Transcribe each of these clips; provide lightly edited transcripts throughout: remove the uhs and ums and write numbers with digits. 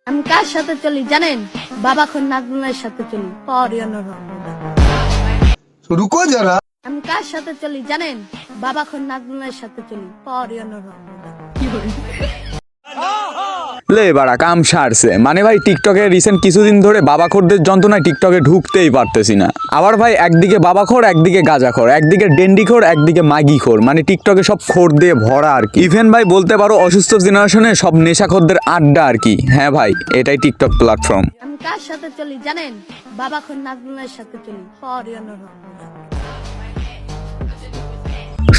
আমি কার সাথে চলি জানেন? বাবা খন নাজমুলের সাথে চলি। रुको जरा। আমি কার সাথে চলি জানেন? বাবা খন নাজমুলের সাথে চলি। লে বাড়া কাম সারছে মানে ভাই টিকটকে রিসেন্ট কিছুদিন ধরে বাবাখোরদের যন্ত্রণায় টিকটকে ঢুকতেই পারতেছি না। আবার ভাই একদিকে বাবাখোর, একদিকে গাঁজাখোর, একদিকে ডেন্ডিখোর, একদিকে মাগিখোর, মানে টিকটকে সব খোর দিয়ে ভরা আর কি। ইভেন ভাই বলতে পারো অসুস্থ জেনারেশনে সব নেশাখোরদের আড্ডা আর কি। হ্যাঁ ভাই, এটাই টিকটক প্ল্যাটফর্ম। আমি কার সাথে চলি জানেন? বাবা খন নাজমুলের সাথে চলি।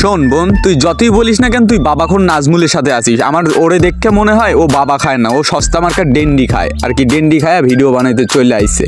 শোন বোন, তুই যতই বলিস না কেন তুই বাবাখোর নাজমুলের সাথে আছিস। আমার ওরে দেখে মনে হয় ও বাবা খায় না, ও সস্তা মার্কার ডেন্ডি খায় আর কি। ডেন্ডি খায় ভিডিও বানাইতে চলে আইছে।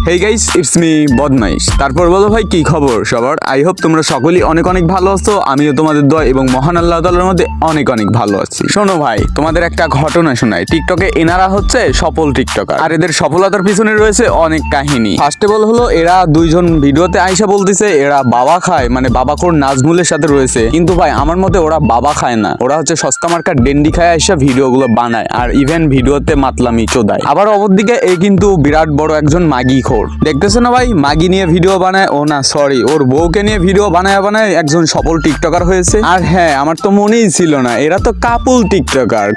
হেই গাইস, ইটস মি বদমাইশ। তারপর বলো ভাই কি খবর সবার? আই হোপ তোমরা সকলেই অনেক অনেক ভালো আছো। আমিও তোমাদের দোয়া এবং মহান আল্লাহ তাআলার মধ্যে অনেক অনেক ভালো আছি। শোনো ভাই, তোমাদের একটা ঘটনা শোনাই। টিকটকে এনারা হচ্ছে সফল টিকটকার, আর এদের সফলতার পিছনে রয়েছে অনেক কাহিনী। ফার্স্ট অফ অল হলো এরা দুইজন ভিডিওতে আইসা বলতেছে এরা বাবা খায়, মানে বাবাখোর নাজমুলের সাথে রয়েছে। কিন্তু ভাই আমার মতে ওরা বাবা খায় না, ওরা হচ্ছে সস্তা মার্কার ডেন্ডি খায় আইসা ভিডিওগুলো বানায়, আর ইভেন ভিডিওতে মাতলামি চোদায়। আবার অপরদিকে এই কিন্তু বিরাট বড় একজন মাগি খোর। দেখতেছো না ভাই, মাগি নিয়ে ভিডিও বানায়, ও না সরি ওর বউকে নিয়ে ভিডিও বানায় বানায় একজন সফল টিকটকার হয়েছে। আর হ্যাঁ, আমার তো মনেই ছিল না এরা তো কাপুল টিকটকার,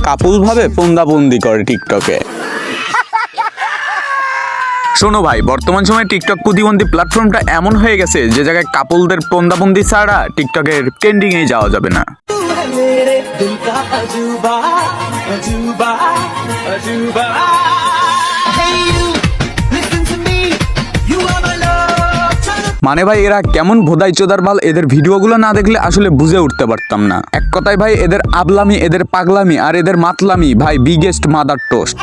কাপুল ভাবে পন্দাবন্দি করে টিকটকে। শোনো ভাই, বর্তমান সময়ে টিকটক প্রতিবন্ধী প্ল্যাটফর্মটা এমন হয়ে গেছে যে জায়গায় কাপুলদের পন্দাবন্দি ছাড়া টিকটকের ট্রেন্ডিং এ যাওয়া যাবে না। মানে ভাই এরা কেমন ভোদাই চোদার বাল, এদের ভিডিওগুলো না দেখলে আসলে বুঝে উঠতে পারতাম না। এক কথায় ভাই এদের আবলামি, এদের পাগলামি আর এদের মাতলামি ভাই বিগেস্ট মাদার টোস্ট।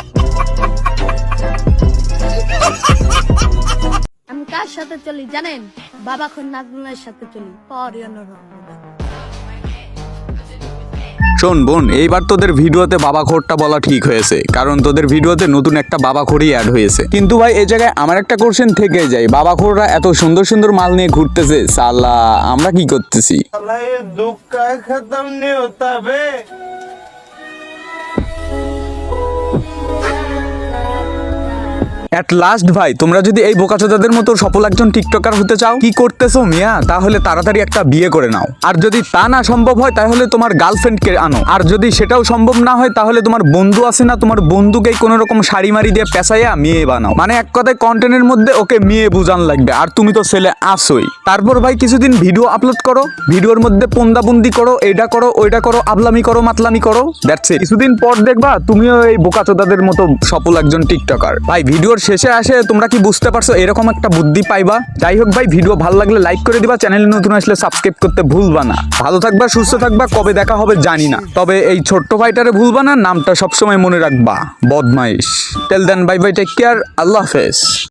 আমি কার সাথে চলি জানেন? বাবা খন নাজমুলের সাথে চলি। শোন বোন, এইবার তোদের ভিডিওতে বাবাখোরটা বলা ঠিক হয়েছে, কারণ তোদের ভিডিওতে নতুন একটা বাবাখোরই অ্যাড হয়েছে। কিন্তু ভাই এই জায়গায় আমার একটা কোশ্চেন থেকে যায়, বাবাখোররা এত সুন্দর সুন্দর মাল নিয়ে ঘুরতেছে, সালা আমরা কি করতেছি? दुख का खत्म नहीं होता बे। এট লাস্ট ভাই, তোমরা যদি এই বোকাচোদাদের মতো সফল একজন টিকটকার হতে চাও, কি করতেছো মিয়া? তাহলে তাড়াতাড়ি একটা বিয়ে করে নাও। আর যদি তা না সম্ভব হয় তাহলে তোমার গার্লফ্রেন্ডকে আনো। আর যদি সেটাও সম্ভব না হয় তাহলে তোমার বন্ধু আছে না, তোমার বন্ধুকেই কোনো রকম শাড়ি মারি দিয়ে পেঁচাইয়া মেয়ে বানাও। মানে এক কথায় কন্টেন্টের মধ্যে ওকে মেয়ে বুঝান লাগবে, আর তুমি তো ছেলে আসোই। তারপর ভাই কিছুদিন ভিডিও আপলোড করো, ভিডিওর মধ্যে পন্দাবন্দি করো, এইটা করো ওইটা করো, আবলামি করো, মাতলামি করো, দ্যাটস ইট। কিছুদিন পর দেখবা তুমিও এই বোকাচোদাদের মতো সফল একজন টিকটকার। ভাই ভিডিওর শেষে আসে তোমরা কি বুঝতে পারছো এরকম একটা বুদ্ধি পাইবা? যাই হোক ভাই, ভিডিও ভালো লাগলে লাইক করে দিবা, চ্যানেলে নতুন আসলে সাবস্ক্রাইব করতে ভুলবা না। ভালো থাকবা, সুস্থ থাকবা, কবে দেখা হবে জানি না, তবে এই ছোট্ট ভাইটারে ভুলবা না, নামটা সবসময় মনে রাখবা, বদমাইশ। টেল দেন বাই বাই, টেক কেয়ার, আল্লাহ হাফেজ।